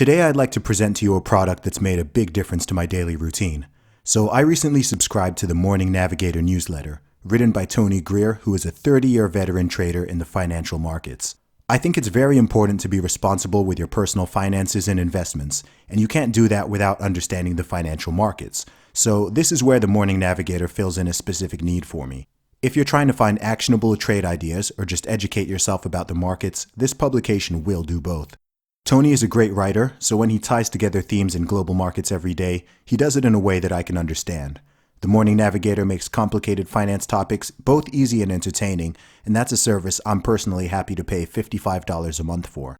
Today I'd like to present to you a product that's made a big difference to my daily routine. So I recently subscribed to the Morning Navigator newsletter, written by Tony Greer, who is a 30-year veteran trader in the financial markets. I think it's very important to be responsible with your personal finances and investments, and you can't do that without understanding the financial markets. So this is where the Morning Navigator fills in a specific need for me. If you're trying to find actionable trade ideas or just educate yourself about the markets, this publication will do both. Tony is a great writer, so when he ties together themes in global markets every day, he does it in a way that I can understand. The Morning Navigator makes complicated finance topics both easy and entertaining, and that's a service I'm personally happy to pay $55 a month for.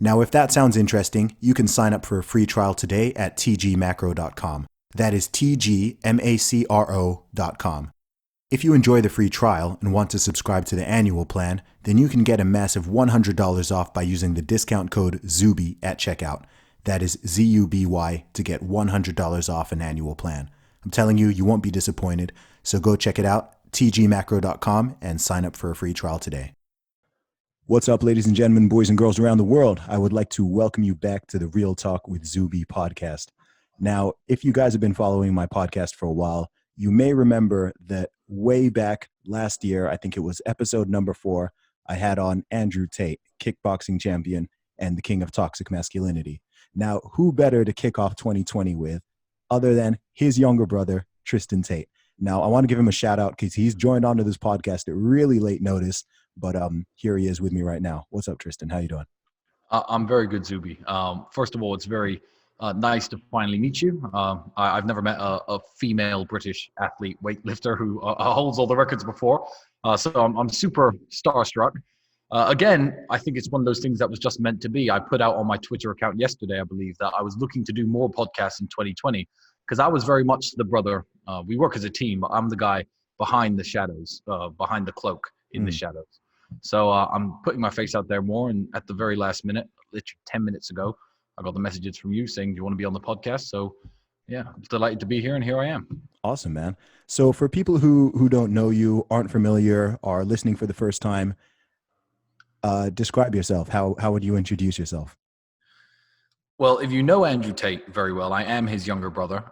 Now, if that sounds interesting, you can sign up for a free trial today at tgmacro.com. That is tgmacro.com. If you enjoy the free trial and want to subscribe to the annual plan, then you can get a massive $100 off by using the discount code Zuby at checkout. That is ZUBY to get $100 off an annual plan. I'm telling you, you won't be disappointed. So go check it out, tgmacro.com, and sign up for a free trial today. What's up, ladies and gentlemen, boys and girls around the world? I would like to welcome you back to the Real Talk with Zuby podcast. Now, if you guys have been following my podcast for a while, you may remember that way back last year, I think it was episode number 4, I had on Andrew Tate, kickboxing champion and the king of toxic masculinity. Now, who better to kick off 2020 with other than his younger brother, Tristan Tate? Now, I want to give him a shout out because he's joined onto this podcast at really late notice, but here he is with me right now. What's up, Tristan? How you doing? I'm very good, Zuby. First of all, it's very nice to finally meet you. I've never met a female British athlete weightlifter who holds all the records before, so I'm super starstruck. Again, I think it's one of those things that was just meant to be. I put out on my Twitter account yesterday, I believe, that I was looking to do more podcasts in 2020 because I was very much the brother. We work as a team, but I'm the guy behind the shadows, behind the cloak in the shadows. So I'm putting my face out there more, and at the very last minute, literally 10 minutes ago, I got the messages from you saying, do you want to be on the podcast? So yeah, I'm delighted to be here, and here I am. Awesome, man. So for people who don't know you, aren't familiar, are listening for the first time, describe yourself. How would you introduce yourself? Well, if you know Andrew Tate very well, I am his younger brother.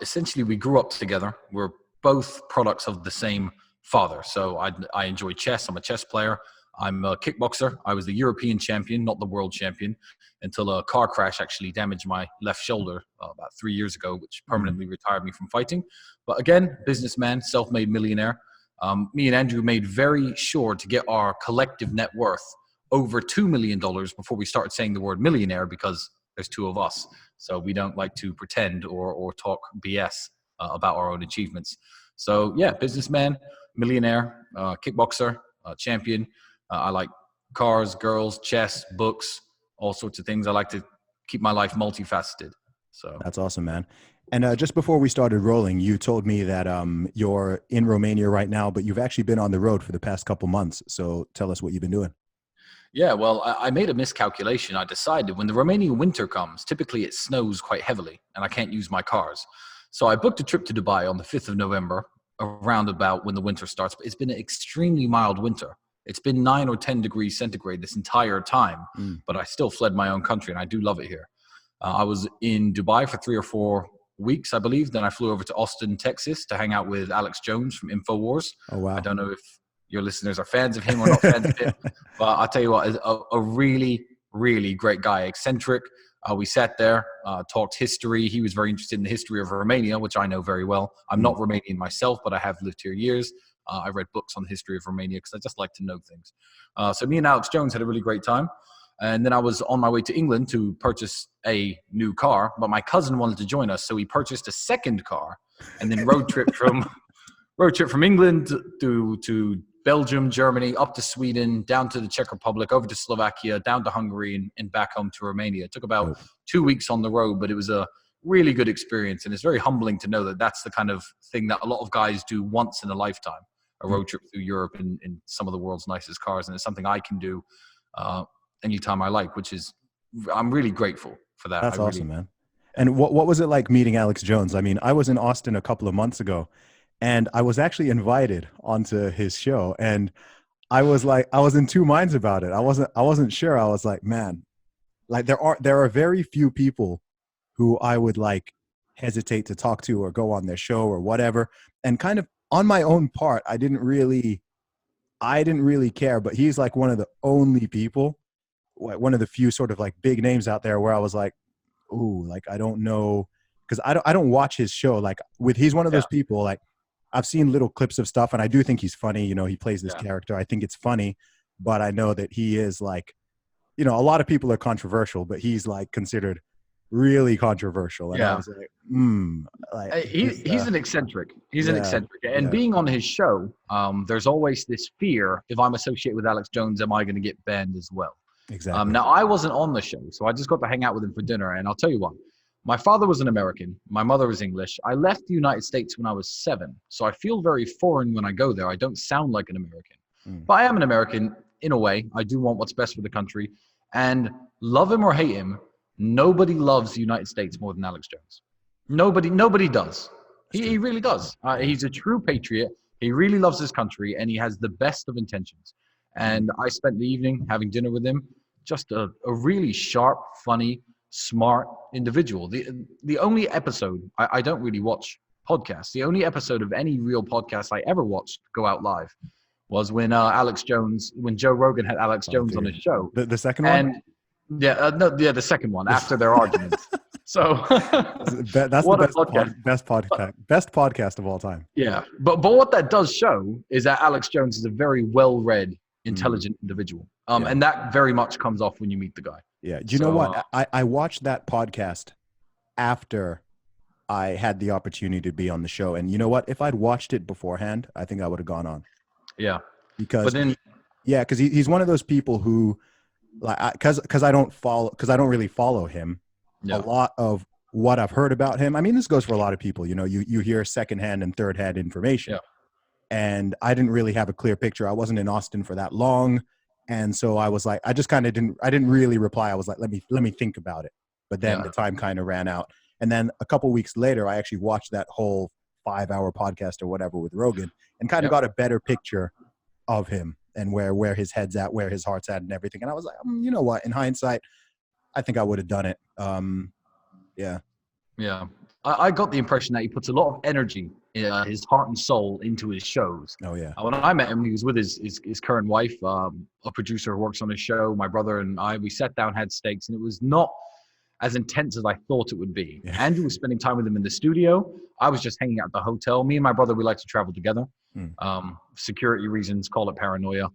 Essentially, we grew up together. We're both products of the same father. So I enjoy chess. I'm a chess player. I'm a kickboxer. I was the European champion, not the world champion, until a car crash actually damaged my left shoulder about 3 years ago, which permanently retired me from fighting. But again, businessman, self-made millionaire. Me and Andrew made very sure to get our collective net worth over $2 million before we started saying the word millionaire, because there's two of us. So we don't like to pretend or talk BS about our own achievements. So yeah, businessman, millionaire, kickboxer, champion. I like cars, girls, chess, books, all sorts of things. I like to keep my life multifaceted. So that's awesome, man. And just before we started rolling, you told me that you're in Romania right now, but you've actually been on the road for the past couple months. So tell us what you've been doing. Yeah, well, I made a miscalculation. I decided when the Romanian winter comes, typically it snows quite heavily and I can't use my cars. So I booked a trip to Dubai on the 5th of November, around about when the winter starts. But it's been an extremely mild winter. It's been 9 or 10 degrees centigrade this entire time, but I still fled my own country, and I do love it here. I was in Dubai for 3 or 4 weeks, I believe. Then I flew over to Austin, Texas to hang out with Alex Jones from InfoWars. Oh, wow. I don't know if your listeners are fans of him or not fans of him, but I'll tell you what, a really, really great guy, eccentric. We sat there, talked history. He was very interested in the history of Romania, which I know very well. I'm not Romanian myself, but I have lived here years. I read books on the history of Romania because I just like to know things. So me and Alex Jones had a really great time. And then I was on my way to England to purchase a new car, but my cousin wanted to join us. So he purchased a second car and then road trip from England to Belgium, Germany, up to Sweden, down to the Czech Republic, over to Slovakia, down to Hungary, and back home to Romania. It took about 2 weeks on the road, but it was a really good experience. And it's very humbling to know that that's the kind of thing that a lot of guys do once in a lifetime, a road trip through Europe in some of the world's nicest cars. And it's something I can do anytime I like, which is, I'm really grateful for that. That's awesome, man. And what was it like meeting Alex Jones? I mean, I was in Austin a couple of months ago, and I was actually invited onto his show, and I was in two minds about it. I wasn't sure. I was like, man, like there are very few people who I would like hesitate to talk to or go on their show or whatever. And kind of on my own part, I didn't really care, but he's like one of the only people, one of the few sort of like big names out there where I was like, ooh, like I don't know, because I don't watch his show. Like he's one of those people, like I've seen little clips of stuff and I do think he's funny. You know, he plays this character. I think it's funny, but I know that he is like, you know, a lot of people are controversial, but he's like considered really controversial. And I was like, he's an eccentric. He's an eccentric. And being on his show, there's always this fear, if I'm associated with Alex Jones, am I going to get banned as well? Exactly. Now, I wasn't on the show, so I just got to hang out with him for dinner. And I'll tell you what, my father was an American. My mother was English. I left the United States when I was 7, so I feel very foreign when I go there. I don't sound like an American. But I am an American in a way. I do want what's best for the country. And love him or hate him, nobody loves the United States more than Alex Jones. Nobody does. He really does. He's a true patriot. He really loves his country, and he has the best of intentions. And I spent the evening having dinner with him. Just a really sharp, funny, smart individual. The only episode, I don't really watch podcasts. The only episode of any real podcast I ever watched go out live was when Joe Rogan had Alex Jones on his show. The second one? The second one after their arguments. So that's the best podcast of all time. Yeah, but what that does show is that Alex Jones is a very well-read, intelligent individual, and that very much comes off when you meet the guy. Yeah. Do you know what? I watched that podcast after I had the opportunity to be on the show, and you know what? If I'd watched it beforehand, I think I would have gone on. Yeah. Because he's one of those people who, like, because I don't really follow him. A lot of what I've heard about him, I mean, this goes for a lot of people. You know, you hear secondhand and third-hand information. And I didn't really have a clear picture. I wasn't in Austin for that long. And so I was like, I didn't really reply. I was like, let me think about it. But then the time kind of ran out. And then a couple weeks later, I actually watched that whole 5-hour podcast or whatever with Rogan and kind of got a better picture of him and where his head's at, where his heart's at and everything. And I was like, you know what, in hindsight, I think I would have done it. Yeah. I got the impression that he puts a lot of energy, his heart and soul into his shows. Oh, yeah. When I met him, he was with his current wife, a producer who works on his show. My brother and I, we sat down, had steaks, and it was not as intense as I thought it would be. Yeah. Andrew was spending time with him in the studio. I was just hanging out at the hotel. Me and my brother, we like to travel together. Security reasons, call it paranoia.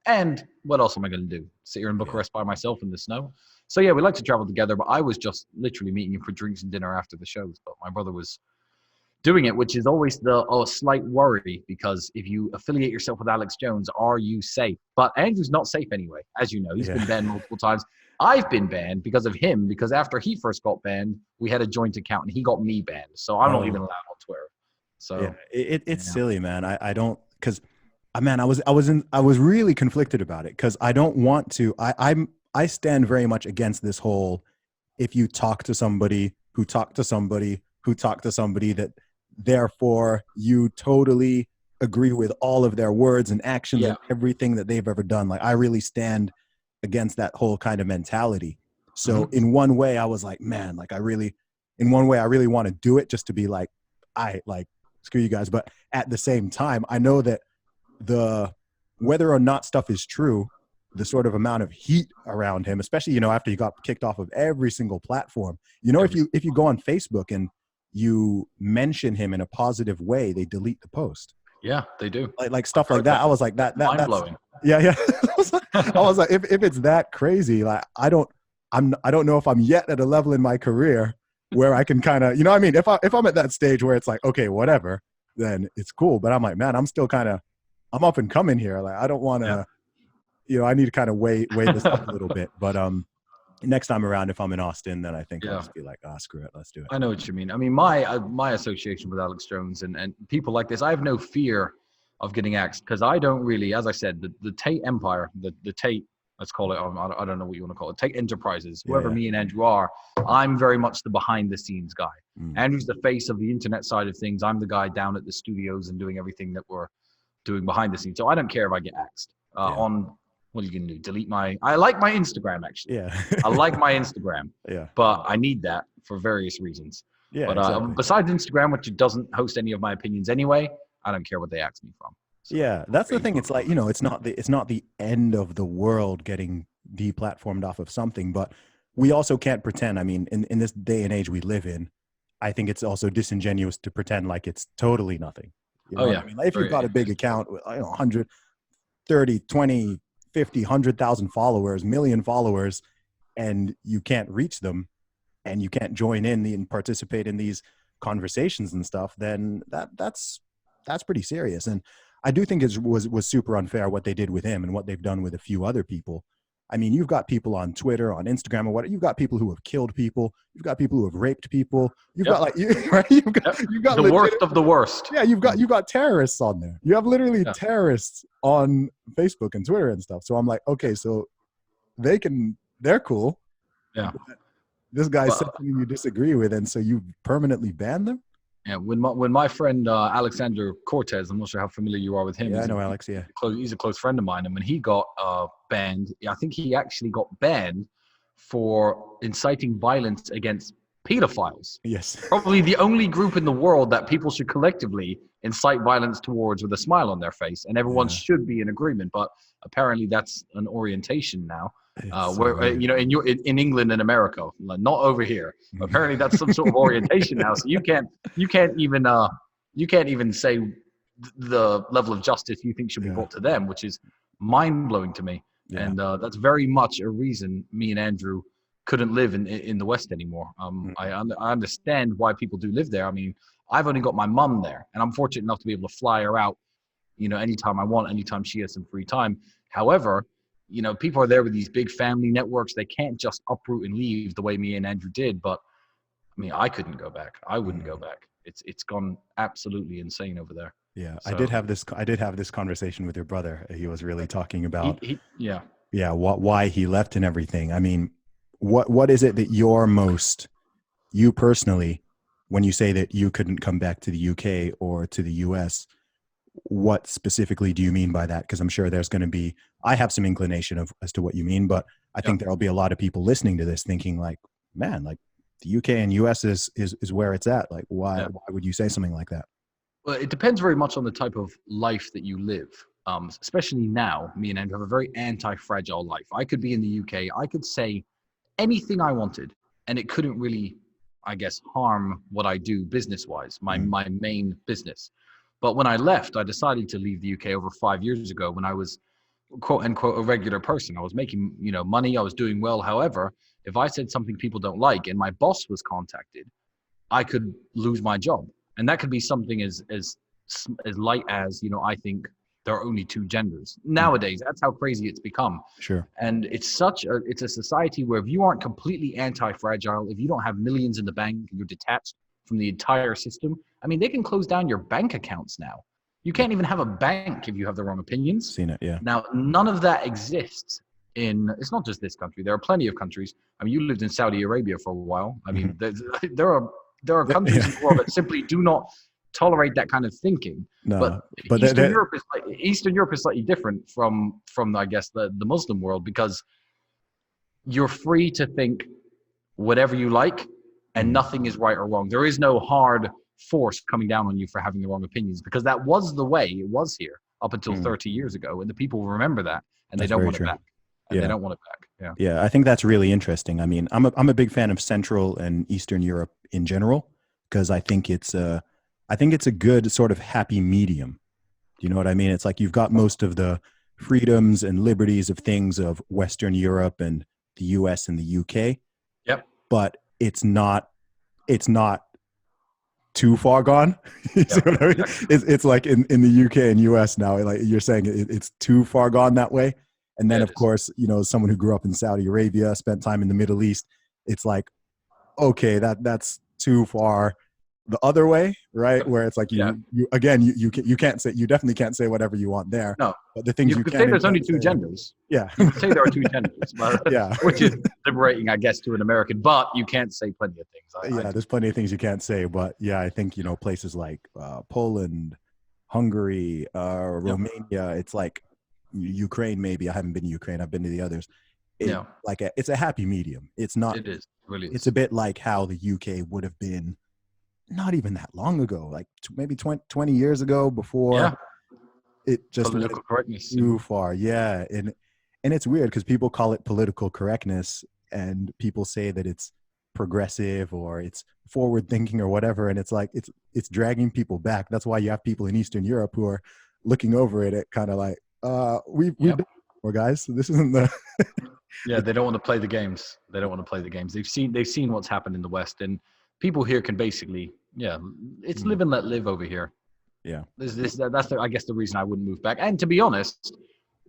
And what else am I going to do? Sit here in Bucharest by myself in the snow? So yeah, we like to travel together, but I was just literally meeting him for drinks and dinner after the shows. But my brother was doing it, which is always a slight worry, because if you affiliate yourself with Alex Jones, are you safe? But Andrew's not safe anyway. As you know, he's been banned multiple times. I've been banned because of him, because after he first got banned, we had a joint account and he got me banned. So I'm not even allowed on Twitter. So it's silly, man. I don't, because man, I was really conflicted about it, because I don't want to. I stand very much against this whole, if you talk to somebody who talked to somebody who talked to somebody, that therefore you totally agree with all of their words and actions and everything that they've ever done. Like, I really stand against that whole kind of mentality. So in one way I was like, man, like I really want to do it just to be like, screw you guys. But at the same time, I know that whether or not stuff is true, the sort of amount of heat around him, especially, you know, after he got kicked off of every single platform, you know, if you go on Facebook and you mention him in a positive way, they delete the post. Yeah, they do. Like stuff like that. I was like, that's mind-blowing. Yeah. I was like, if it's that crazy, like I don't know if I'm yet at a level in my career where I can kind of, you know what I mean? If I'm at that stage where it's like, okay, whatever, then it's cool. But I'm like, man, I'm still I'm up and coming here. Like, I don't want to, you know, I need to kind of weigh this up a little bit. But next time around, if I'm in Austin, then I think I'll just be like, screw it, let's do it. I know what you mean. I mean, my association with Alex Jones and people like this, I have no fear of getting axed, because I don't really, as I said, the Tate empire, the Tate, let's call it, I don't know what you want to call it, Tate Enterprises, whoever me and Andrew are, I'm very much the behind the scenes guy. Andrew's the face of the internet side of things. I'm the guy down at the studios and doing everything that we're doing behind the scenes. So I don't care if I get axed. On what are you gonna do? Delete my? I like my Instagram actually. Yeah. I like my Instagram, Yeah. but I need that for various reasons. Yeah, But exactly. besides Instagram, which doesn't host any of my opinions anyway, I don't care what they ask me from. So Yeah, that's the great. thing. It's like, it's not the end of the world getting deplatformed off of something, but we also can't pretend. I mean, in this day and age we live in, I think it's also disingenuous to pretend like it's totally nothing. You know Oh what yeah, I mean? Like if you've got very. a big account with, 100, 30, 20, 50, 100,000 followers, million followers, and you can't reach them and you can't join in and participate in these conversations and stuff, then that's pretty serious. And I do think it was super unfair what they did with him and what they've done with a few other people. I mean, you've got people on Twitter, on Instagram, or what? You've got people who have killed people. You've got people who have raped people. You've Yep. got right? You've got The worst of the worst. Yeah, you've got terrorists on there. You have literally Yeah. terrorists on Facebook and Twitter and stuff. So I'm like, okay, so they're cool. Yeah. This guy said something you disagree with, and so you permanently ban them? Yeah, when my friend Alexander Cortez, I'm not sure how familiar you are with him. Yeah, I know Alex. Yeah, he's a close friend of mine, and when he got banned, I think he actually got banned for inciting violence against pedophiles. yes, Probably the only group in the world that people should collectively incite violence towards with a smile on their face, and everyone should be in agreement. But apparently, that's an orientation now. Where in England and America, not over here. Apparently, that's some sort of orientation now. So you can't even say the level of justice you think should be brought to them, which is mind blowing to me. Yeah. And that's very much a reason me and Andrew couldn't live in the West anymore. I understand why people do live there. I mean, I've only got my mum there, and I'm fortunate enough to be able to fly her out, anytime I want, anytime she has some free time. However, people are there with these big family networks. They can't just uproot and leave the way me and Andrew did. But I mean, I couldn't go back. I wouldn't go back. It's gone absolutely insane over there. Yeah, so, I did have this conversation with your brother. He was really talking about why he left and everything. I mean, what is it that you personally, when you say that you couldn't come back to the UK or to the US, what specifically do you mean by that? Because I'm sure there's going to be, I have some inclination as to what you mean, but I think there'll be a lot of people listening to this thinking like, man, like the UK and US is where it's at. Like, why would you say something like that? Well, it depends very much on the type of life that you live. Especially now, me and Andrew have a very anti-fragile life. I could be in the UK. I could say anything I wanted, and it couldn't really, I guess, harm what I do business-wise, my main business. But when I left, I decided to leave the UK over 5 years ago when I was, quote unquote, a regular person. I was making, money. I was doing well. However, if I said something people don't like and my boss was contacted, I could lose my job. And that could be something as light as, I think there are only two genders. Nowadays, that's how crazy it's become. Sure. And it's a society where if you aren't completely anti-fragile, if you don't have millions in the bank, and you're detached from the entire system, I mean, they can close down your bank accounts now. You can't even have a bank if you have the wrong opinions. Seen it, yeah. Now, none of that exists it's not just this country. There are plenty of countries. I mean, you lived in Saudi Arabia for a while. I mean, there are countries in the world that simply do not tolerate that kind of thinking. No, but Eastern Europe is slightly different from I guess the Muslim world, because you're free to think whatever you like and nothing is right or wrong. There is no hard force coming down on you for having the wrong opinions, because that was the way it was here up until 30 years ago, and the people remember that, and they don't want it back. And they don't want it back. Yeah, I think that's really interesting. I mean, I'm a big fan of Central and Eastern Europe in general, because I think it's a good sort of happy medium. Do you know what I mean? It's like you've got most of the freedoms and liberties of things of Western Europe and the US and the UK. Yep. But it's not too far gone. You see what I mean? It's like in the UK and US now, like you're saying, it's too far gone that way. And then, of course, someone who grew up in Saudi Arabia, spent time in the Middle East, it's like, okay, that's too far the other way, right? Where it's like you definitely can't say whatever you want there. No, but the things you could say there's only two genders. Yeah, you could say there are two genders. But, which is liberating, I guess, to an American. But you can't say plenty of things. There's plenty of things you can't say. But I think places like Poland, Hungary, Romania, it's like Ukraine, maybe. I haven't been to Ukraine. I've been to the others. Yeah, It's a happy medium. It's not. it is. It really It's is. a bit like how the UK would have been not even that long ago, like maybe 20 years ago, before Yeah, it just went political correctness. too far. Yeah, and it's weird because people call it political correctness, and people say that it's progressive or it's forward thinking or whatever, and it's like it's dragging people back. That's why you have people in Eastern Europe who are looking over it at kind of like, we've Yep. done more, guys. So this isn't the Yeah, they don't want to play the games. They don't want to play the games. They've seen what's happened in the West, and people here can basically, yeah, it's live and let live over here. yeah. That's I guess the reason I wouldn't move back. And to be honest,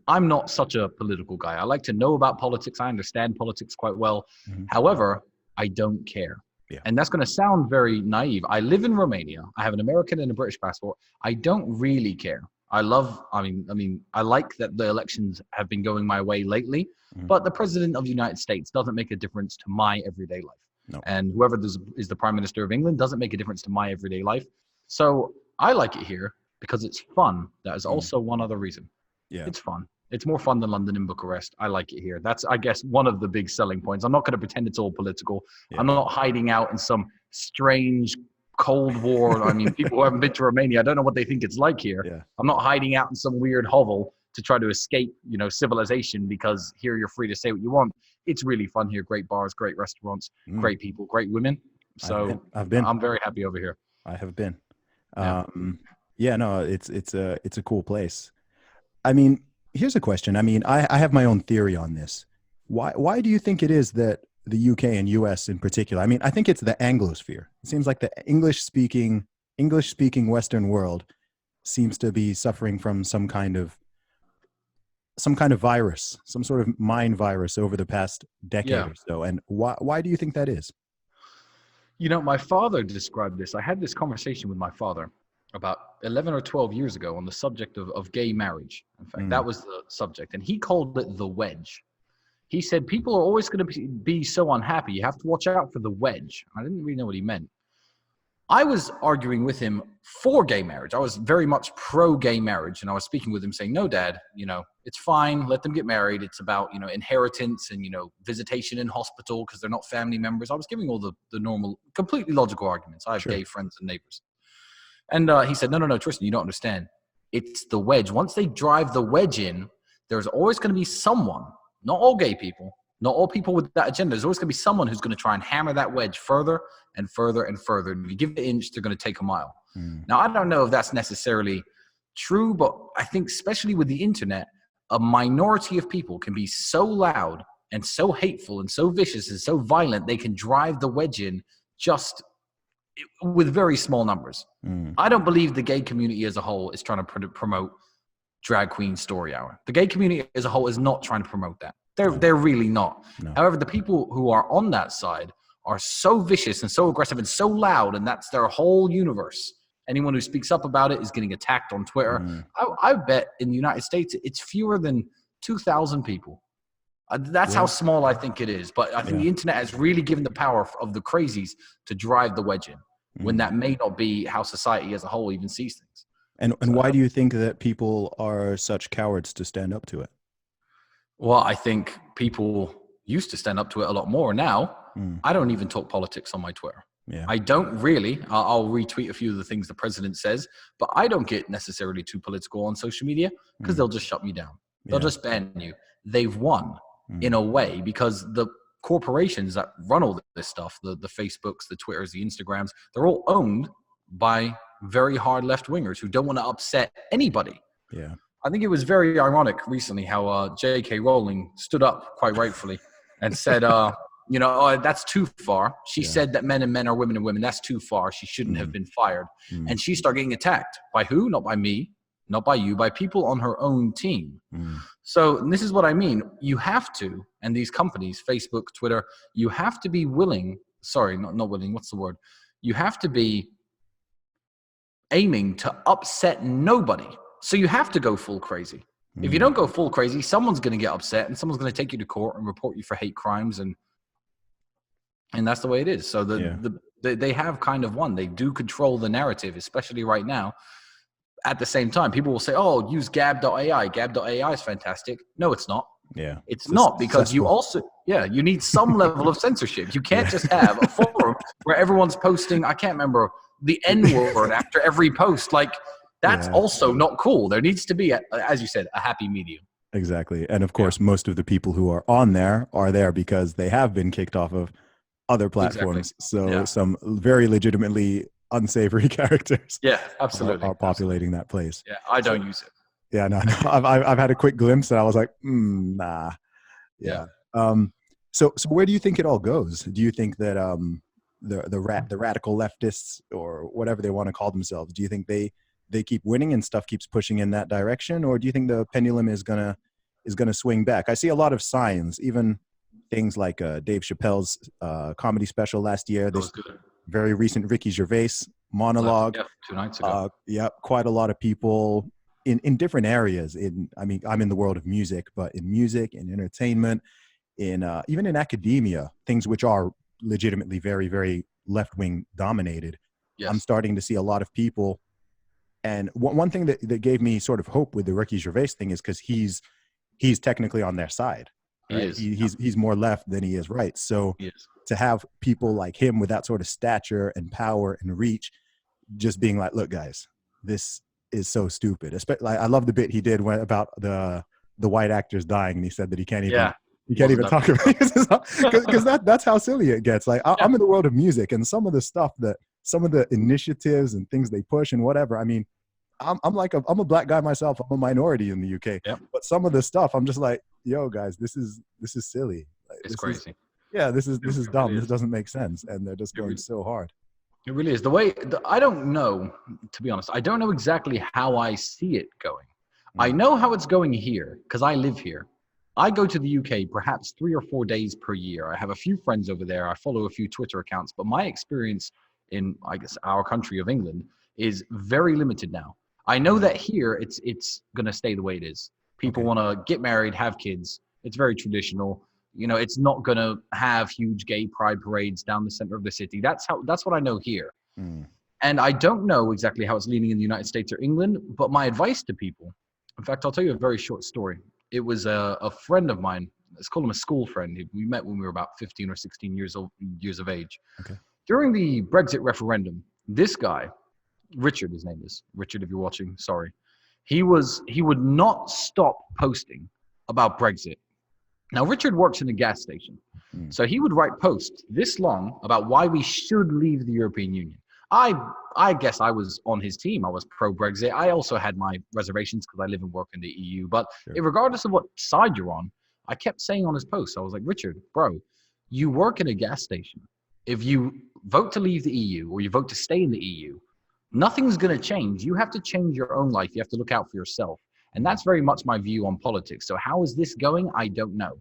I'm not such a political guy. I like to know about politics. I understand politics quite well. Mhm. However, I don't care. Yeah. And that's going to sound very naive. I live in Romania. I have an American and a British passport. I don't really care. I like that the elections have been going my way lately, Mhm. but the president of the United States doesn't make a difference to my everyday life. No. And whoever is the prime minister of England doesn't make a difference to my everyday life. So I like it here because it's fun. That is also one other reason. Yeah. It's fun. It's more fun than London and Bucharest. I like it here. That's, I guess, one of the big selling points. I'm not going to pretend it's all political. Yeah. I'm not hiding out in some strange Cold War. I mean, people who haven't been to Romania, I don't know what they think it's like here. Yeah. I'm not hiding out in some weird hovel to try to escape, civilization, because here you're free to say what you want. It's really fun here. Great bars, great restaurants, great people, great women. So I've been. I'm very happy over here. I have been. Yeah. Yeah, no, it's a cool place. I mean, here's a question. I mean, I have my own theory on this. Why do you think it is that the UK and US in particular? I mean, I think it's the Anglosphere. It seems like the English speaking Western world seems to be suffering from some kind of virus, some sort of mind virus over the past decade or so. And why do you think that is? My father described this. I had this conversation with my father about 11 or 12 years ago on the subject of gay marriage. In fact, that was the subject. And he called it the wedge. He said, people are always going to be so unhappy. You have to watch out for the wedge. I didn't really know what he meant. I was arguing with him for gay marriage. I was very much pro-gay marriage. And I was speaking with him saying, no, Dad, it's fine. Let them get married. It's about, inheritance and, visitation in hospital because they're not family members. I was giving all the normal, completely logical arguments. I have gay friends and neighbors. And he said, no, Tristan, you don't understand. It's the wedge. Once they drive the wedge in, there's always going to be someone, not all gay people, not all people with that agenda. There's always going to be someone who's going to try and hammer that wedge further and further and further. And if you give it an inch, they're going to take a mile. Now, I don't know if that's necessarily true, but I think especially with the internet, a minority of people can be so loud and so hateful and so vicious and so violent, they can drive the wedge in just with very small numbers. I don't believe the gay community as a whole is trying to promote drag queen story hour. The gay community as a whole is not trying to promote that. They're really not. No. However, the people who are on that side are so vicious and so aggressive and so loud, and that's their whole universe. Anyone who speaks up about it is getting attacked on Twitter. I bet in the United States, it's fewer than 2,000 people. That's how small I think it is. But I think the internet has really given the power of the crazies to drive the wedge in, when that may not be how society as a whole even sees things. And why do you think that people are such cowards to stand up to it? Well, I think people used to stand up to it a lot more. Now, I don't even talk politics on my Twitter. Yeah. I don't really. I'll retweet a few of the things the president says, but I don't get necessarily too political on social media because they'll just shut me down. They'll just ban you. They've won in a way because the corporations that run all this stuff, the Facebooks, the Twitters, the Instagrams, they're all owned by very hard left-wingers who don't want to upset anybody. Yeah. I think it was very ironic recently how J.K. Rowling stood up quite rightfully and said, that's too far. She said that men are women and women. That's too far. She shouldn't have been fired. And she started getting attacked. By who? Not by me, not by you, by people on her own team. So this is what I mean. You have to, and these companies, Facebook, Twitter, you have to be willing, sorry, not willing, what's the word? You have to be aiming to upset nobody. So you have to go full crazy. If you don't go full crazy, someone's going to get upset and someone's going to take you to court and report you for hate crimes. And that's the way it is. So they have kind of won. They do control the narrative, especially right now. at the same time, people will say, "Oh, use Gab.ai. Gab.ai is fantastic." No, it's not. Yeah. It's not, because you also, you need some level of censorship. You can't just have a forum where everyone's posting, I can't remember, the N-word after every post. Like, that's also not cool. There needs to be, as you said, a happy medium. Exactly. And of course, most of the people who are on there are there because they have been kicked off of other platforms. Exactly. So some very legitimately unsavory characters Absolutely are populating that place. Yeah, I don't use it. Yeah, no. I've had a quick glimpse and I was like, nah. Yeah. So where do you think it all goes? Do you think that the radical leftists, or whatever they want to call themselves, do you think they keep winning and stuff keeps pushing in that direction, or do you think the pendulum is gonna swing back? I see a lot of signs, even things like Dave Chappelle's comedy special last year. This very recent Ricky Gervais monologue. 2 nights ago. Quite a lot of people in different areas. I'm in the world of music, but in music, in entertainment, in even in academia, things which are legitimately very, very left-wing dominated. Yes. I'm starting to see a lot of people. And one thing that gave me sort of hope with the Ricky Gervais thing is because he's technically on their side. Right? He's more left than he is right. So to have people like him with that sort of stature and power and reach, just being like, look, guys, this is so stupid. Especially, I love the bit he did about the white actors dying, and he said that he can't even talk about it because that's how silly it gets. Like I'm in the world of music, and some of the stuff some of the initiatives and things they push and whatever. I mean, I'm a black guy myself. I'm a minority in the UK, but some of the stuff I'm just like, yo, guys, this is silly. Like, it's crazy. This is dumb. This doesn't make sense, and they're just going so hard. It really is. I don't know, to be honest. I don't know exactly how I see it going. I know how it's going here because I live here. I go to the UK perhaps 3 or 4 days per year. I have a few friends over there. I follow a few Twitter accounts, but my experience in, I guess, our country of England is very limited now. I know that here it's going to stay the way it is. People want to get married, have kids. It's very traditional. You know, it's not going to have huge gay pride parades down the center of the city. That's what I know here. And I don't know exactly how it's leaning in the United States or England, but my advice to people, in fact, I'll tell you a very short story. It was a friend of mine. Let's call him a school friend. We met when we were about 15 or 16 years of age. Okay. During the Brexit referendum, this guy, Richard, his name is Richard, if you're watching, sorry. He would not stop posting about Brexit. Now, Richard works in a gas station. So he would write posts this long about why we should leave the European Union. I guess I was on his team. I was pro-Brexit. I also had my reservations because I live and work in the EU. But regardless of what side you're on, I kept saying on his posts, I was like, Richard, bro, you work in a gas station. If you vote to leave the EU or you vote to stay in the EU, nothing's going to change. You have to change your own life. You have to look out for yourself. And that's very much my view on politics. So how is this going? I don't know.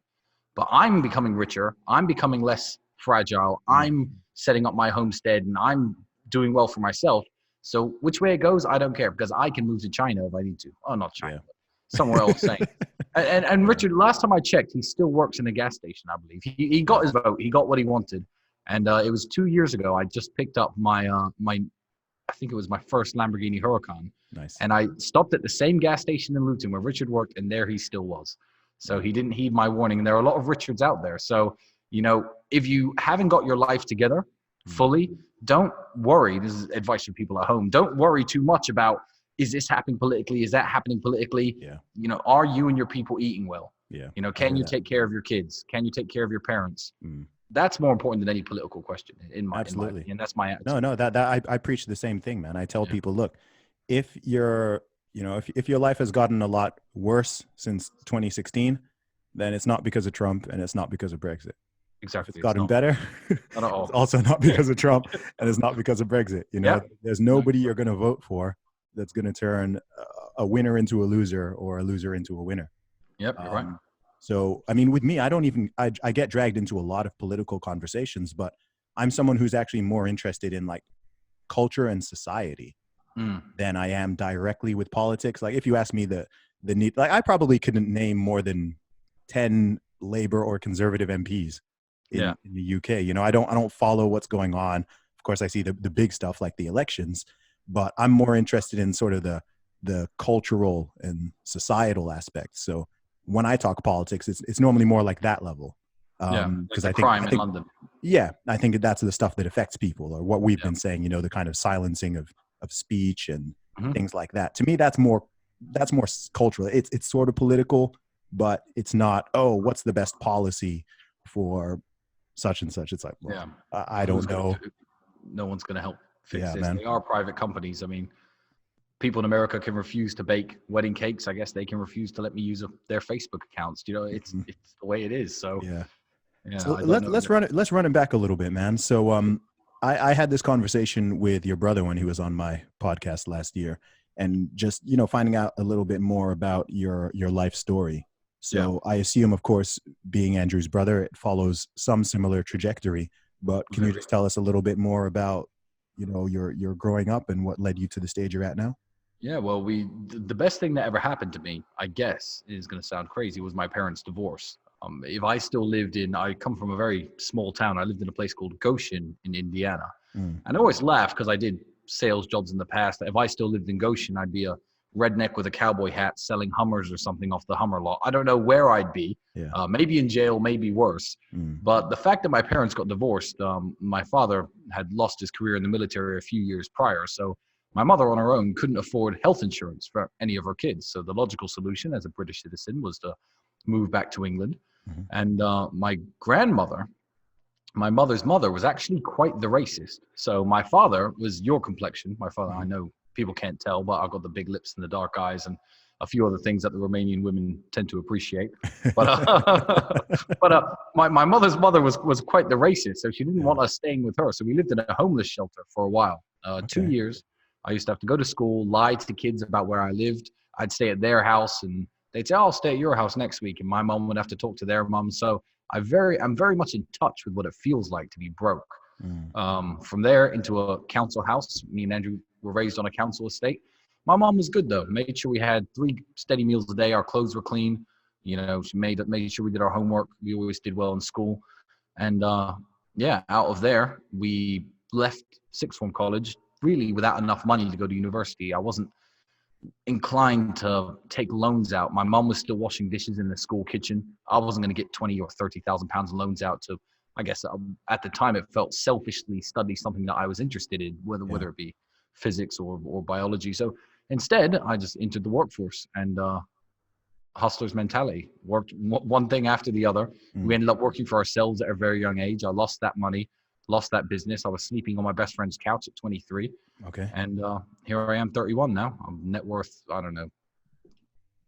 But I'm becoming richer. I'm becoming less fragile. I'm setting up my homestead and I'm doing well for myself. So which way it goes, I don't care because I can move to China if I need to. Oh, not China, but somewhere else. And Richard, last time I checked, he still works in a gas station, I believe. He got his vote. He got what he wanted. And it was 2 years ago. I just picked up my I think it was my first Lamborghini Huracan. Nice. And I stopped at the same gas station in Luton where Richard worked, and there he still was. So he didn't heed my warning. And there are a lot of Richards out there. So, you know, if you haven't got your life together fully, don't worry. This is advice for people at home. Don't worry too much about, is this happening politically? Is that happening politically? Yeah. You know, are you and your people eating well? Yeah. You know, can you take care of your kids? Can you take care of your parents? That's more important than any political question in my opinion. That's my attitude. No, that I preach the same thing, man. I tell people, look, if your life has gotten a lot worse since 2016, then it's not because of Trump and it's not because of Brexit. Exactly. If it's gotten better, not at all. It's also not because of Trump and it's not because of Brexit. You know, there's nobody you're going to vote for that's going to turn a winner into a loser or a loser into a winner. Yep, you're right. So, I mean, with me, I get dragged into a lot of political conversations, but I'm someone who's actually more interested in like culture and society than I am directly with politics. Like if you ask me the need, like I probably couldn't name more than 10 Labour or Conservative MPs in the UK. You know, I don't follow what's going on. Of course, I see the big stuff like the elections, but I'm more interested in sort of the the cultural and societal aspects. So when I talk politics, it's normally more like that level. Like Because the crime in London. yeah, I think that's the stuff that affects people, or what we've Yeah. been saying, the kind of silencing of speech and Mhm. things like that. To me, that's more cultural. It's sort of political, but it's not, oh, what's the best policy for such and such. It's like, well, Yeah. I don't know. No one's going to help fix Yeah, this. man. They are private companies. I mean, people in America can refuse to bake wedding cakes. I guess they can refuse to let me use their Facebook accounts. It's Mhm. it's the way it is. So Yeah. yeah, So I don't know. let's run it back a little bit, man. So I had this conversation with your brother when he was on my podcast last year, and just finding out a little bit more about your life story. So I assume, of course, being Andrew's brother, it follows some similar trajectory. But can you just tell us a little bit more about your growing up and what led you to the stage you're at now? Yeah, well, the best thing that ever happened to me, I guess, is going to sound crazy, was my parents' divorce. If I still I come from a very small town. I lived in a place called Goshen in Indiana. Mm. And I always laugh because I did sales jobs in the past. If I still lived in Goshen, I'd be a redneck with a cowboy hat selling Hummers or something off the Hummer lot. I don't know where I'd be. Yeah. Maybe in jail, maybe worse. Mm. But the fact that my parents got divorced, my father had lost his career in the military a few years prior. So my mother on her own couldn't afford health insurance for any of her kids. So the logical solution as a British citizen was to move back to England. Mm-hmm. And my grandmother, my mother's mother, was actually quite the racist. So my father was your complexion. My father, I know people can't tell, but I've got the big lips and the dark eyes and a few other things that the Romanian women tend to appreciate. But my mother's mother was quite the racist. So she didn't want us staying with her. So we lived in a homeless shelter for a while, 2 years. I used to have to go to school, lie to kids about where I lived. I'd stay at their house, and they'd say, I'll stay at your house next week. And my mom would have to talk to their mom. So I'm very much in touch with what it feels like to be broke. From there into a council house. Me and Andrew were raised on a council estate. My mom was good though. Made sure we had 3 steady meals a day. Our clothes were clean. She made sure we did our homework. We always did well in school. And out of there, we left sixth form college really without enough money to go to university. I wasn't inclined to take loans out. My mom was still washing dishes in the school kitchen. I wasn't going to get 20 or 30,000 pounds in loans out to, I guess at the time it felt selfishly study something that I was interested in, whether it be physics or biology. So instead I just entered the workforce and hustler's mentality, worked one thing after the other. We ended up working for ourselves at a very young age. I lost that money, lost that business. I was sleeping on my best friend's couch at 23. Okay. And here I am, 31 now. I'm net worth, I don't know,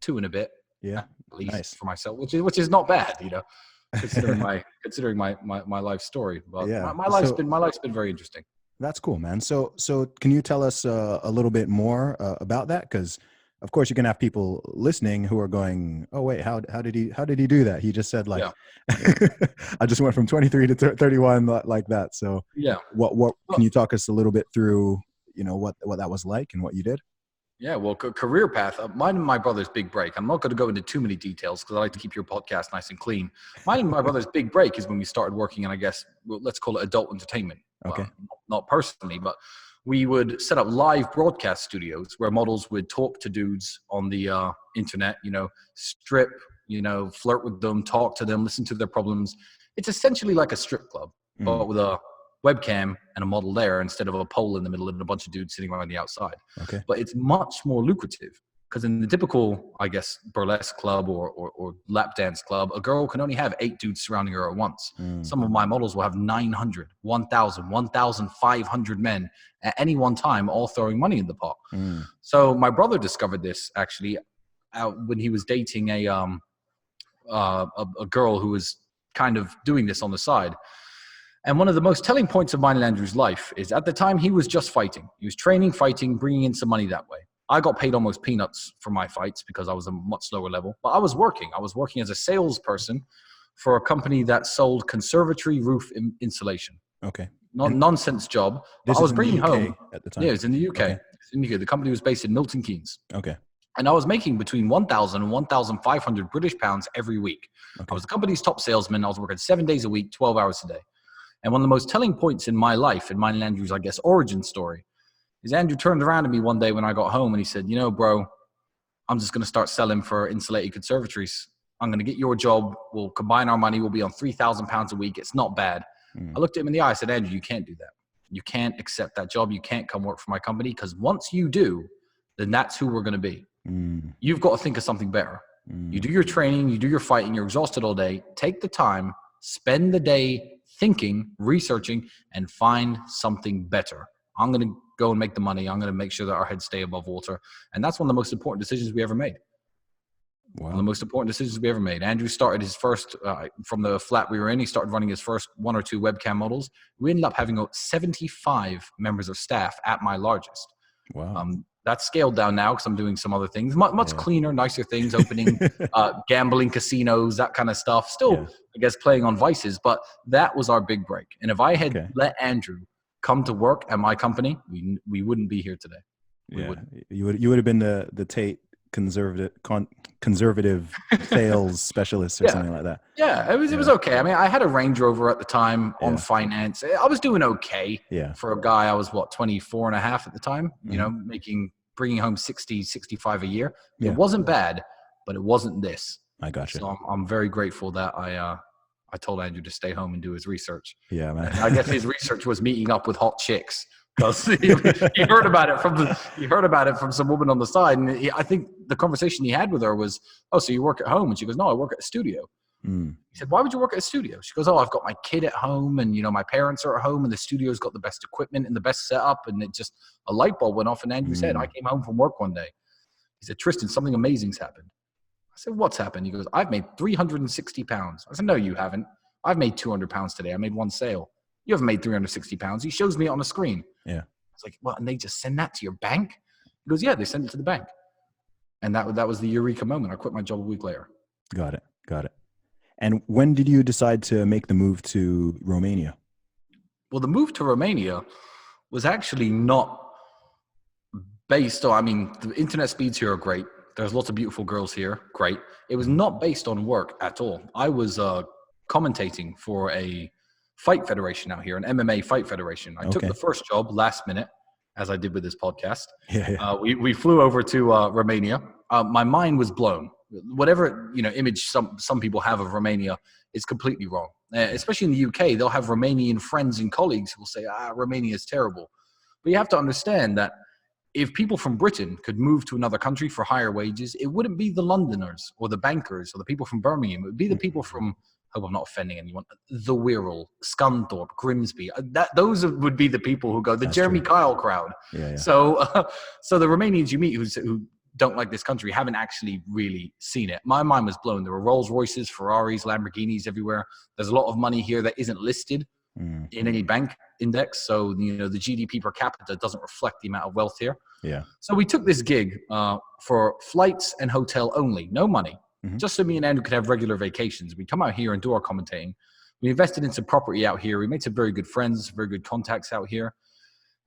2 and a bit. Yeah. At least Nice. for myself, which is not bad, considering my life story. But my life's been very interesting. That's cool, man. So can you tell us a little bit more about that? Because of course you're gonna have people listening who are going, "Oh wait, how did he do that?" He just said like, "I just went from 23 to 31 like that." So what can you talk us a little bit through? What that was like and what you did. Yeah, well, career path. Mine and my brother's big break. I'm not going to go into too many details because I like to keep your podcast nice and clean. Mine and my brother's big break is when we started working in, I guess, let's call it adult entertainment. Okay. Not personally, but we would set up live broadcast studios where models would talk to dudes on the internet, strip, flirt with them, talk to them, listen to their problems. It's essentially like a strip club, but with a webcam and a model there instead of a pole in the middle and a bunch of dudes sitting around the outside. Okay. But it's much more lucrative because in the typical, I guess, burlesque club or lap dance club, a girl can only have 8 dudes surrounding her at once. Some of my models will have 900, 1,000, 1,500 men at any one time, all throwing money in the pot. So my brother discovered this actually when he was dating a girl who was kind of doing this on the side. And one of the most telling points of mine and Andrew's life is at the time he was just fighting. He was training, fighting, bringing in some money that way. I got paid almost peanuts for my fights because I was a much lower level. But I was working. I was working as a salesperson for a company that sold conservatory roof insulation. Okay. Nonsense job. But I was bringing home at the time. Yeah, it was in the UK. Okay. It's in the UK. The company was based in Milton Keynes. Okay. And I was making between 1,000 and 1,500 British pounds every week. Okay. I was the company's top salesman. I was working 7 days a week, 12 hours a day. And one of the most telling points in my life, in mine and Andrew's, I guess, origin story, is Andrew turned around to me one day when I got home and he said, bro, I'm just going to start selling for insulated conservatories. I'm going to get your job. We'll combine our money. We'll be on £3,000 a week. It's not bad. I looked at him in the eye. I said, Andrew, you can't do that. You can't accept that job. You can't come work for my company, because once you do, then that's who we're going to be. You've got to think of something better. You do your training, you do your fighting, you're exhausted all day. Take the time, spend the day thinking, researching, and find something better. I'm going to go and make the money. I'm going to make sure that our heads stay above water. And that's one of the most important decisions we ever made. Wow. One of the most important decisions we ever made. Andrew started his first, from the flat we were in, he started running his first 1 or 2 webcam models. We ended up having 75 members of staff at my largest. Wow. That's scaled down now because I'm doing some other things, much cleaner, nicer things, opening gambling casinos, that kind of stuff. Still, I guess, playing on vices, but that was our big break. And if I had let Andrew come to work at my company, we wouldn't be here today. You would have been the Tate conservative sales specialist or something like that. Yeah, it was okay. I mean, I had a Range Rover at the time on finance. I was doing okay for a guy. I was 24 and a half at the time, bringing home 60, 65 a year. It wasn't bad, but it wasn't this. I got you. So I'm very grateful that I told Andrew to stay home and do his research. Yeah, man. And I guess his research was meeting up with hot chicks. Because he heard about it from some woman on the side, and I think the conversation he had with her was, "Oh, so you work at home?" And she goes, "No, I work at a studio." He said, "Why would you work at a studio?" She goes, "Oh, I've got my kid at home, and my parents are at home, and the studio's got the best equipment and the best setup." And it just, a light bulb went off in Andrew's head. I came home from work one day. He said, "Tristan, something amazing's happened." I said, "What's happened?" He goes, "I've made £360. I said, "No, you haven't. I've made £200 today. I made one sale. You haven't made £360. He shows me it on the screen. Yeah. It's like, well, and they just send that to your bank? He goes, yeah, they send it to the bank. And that was the eureka moment. I quit my job a week later. Got it. And when did you decide to make the move to Romania? Well, the move to Romania was actually not based on, the internet speeds here are great. There's lots of beautiful girls here. Great. It was not based on work at all. I was commentating for a fight federation out here, an MMA fight federation. I took the first job last minute, as I did with this podcast. We flew over to Romania. My mind was blown. Whatever image some people have of Romania is completely wrong. Especially in the UK, they'll have Romanian friends and colleagues who will say, Romania is terrible. But you have to understand that if people from Britain could move to another country for higher wages, it wouldn't be the Londoners or the bankers or the people from Birmingham. It would be the people from, I hope I'm not offending anyone, the Wirral, Scunthorpe, Grimsby. Those would be the people who go, the Jeremy Kyle crowd. So the Romanians you meet who don't like this country haven't actually really seen it. My mind was blown. There were Rolls Royces, Ferraris, Lamborghinis everywhere. There's a lot of money here that isn't listed in any bank index. So, the GDP per capita doesn't reflect the amount of wealth here. Yeah. So we took this gig for flights and hotel only, no money, just so me and Andrew could have regular vacations. We come out here and do our commentating. We invested in some property out here. We made some very good friends, very good contacts out here.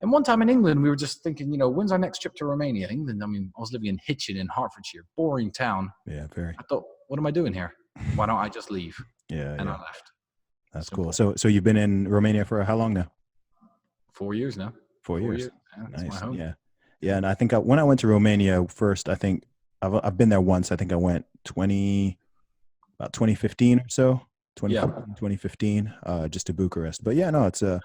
And one time in England, we were just thinking, when's our next trip to Romania? England, I was living in Hitchin in Hertfordshire, boring town. Yeah, very. I thought, what am I doing here? Why don't I just leave? And I left. That's cool. So you've been in Romania for how long now? 4 years now. 4 years. Yeah, that's nice. my home. Yeah. And I think when I went to Romania first, I think I've been there once. I think I went about 2015 or so, 2015, just to Bucharest. But it's a